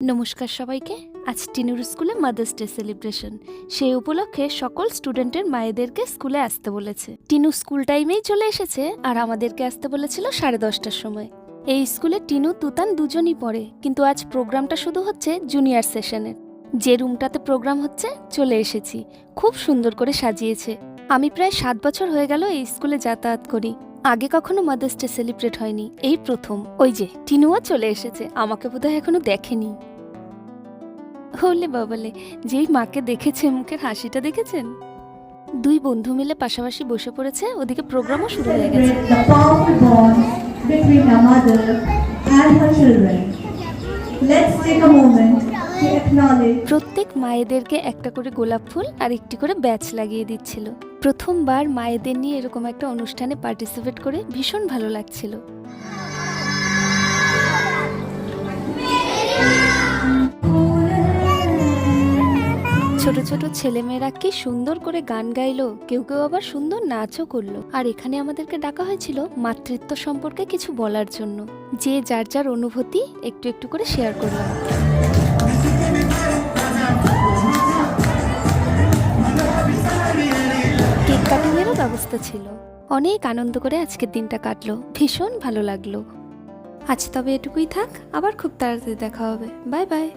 নমস্কার সবাইকে। আজ টিনুর স্কুলে মাদার্স ডে সেলিব্রেশন। সেই উপলক্ষে সকল স্টুডেন্টের মায়েদেরকে স্কুলে আসতে বলেছে। টিনু স্কুল টাইমেই চলে এসেছে আর আমাদেরকে আসতে বলেছিল 10:30টার সময়। এই স্কুলে টিনু তুতান দুজনই পড়ে, কিন্তু আজ প্রোগ্রামটা শুধু হচ্ছে জুনিয়র সেশনের। যে রুমটাতে প্রোগ্রাম হচ্ছে চলে এসেছি। খুব সুন্দর করে সাজিয়েছে। আমি প্রায় 7 বছর হয়ে গেল এই স্কুলে যাতায়াত করি। আগে কখনো মাদার্স ডে সেলিব্রেট হয়নি, এই প্রথম। ওই যে টিনুও চলে এসেছে, আমাকে বোধহয় এখনো দেখেনি। হলে বাবালে, যেই মাকে দেখেছে মুখের হাসিটা দেখেছেন। দুই বন্ধু মিলে পাশাপাশি বসে পড়েছে, ওদিকে প্রোগ্রামও শুরু হয়ে গেছে। The powerful bond between a mother and her children. Let's take a moment to acknowledge. প্রত্যেক মায়েদেরকে একটা করে গোলাপ ফুল আর একটি করে ব্যাচ লাগিয়ে দিচ্ছিল। প্রথমবার মায়েদের নিয়ে এরকম একটা অনুষ্ঠানে পার্টিসিপেট করে ভীষণ ভালো লাগছিল। ছোট ছোট ছেলেমেয়েরা কি সুন্দর করে গান গাইলো, কেউ কেউ আবার সুন্দর নাচও করলো। আর এখানে আমাদেরকে ডাকা হয়েছিল মাতৃত্ব সম্পর্কে কিছু বলার জন্য। যে যার যার অনুভূতি একটু একটু করে শেয়ার করলাম। কেক কাটিংয়েরও ব্যবস্থা ছিল। অনেক আনন্দ করে আজকের দিনটা কাটলো, ভীষণ ভালো লাগলো। আজ তবে এটুকুই থাক, আবার খুব তাড়াতাড়ি দেখা হবে। Bye bye.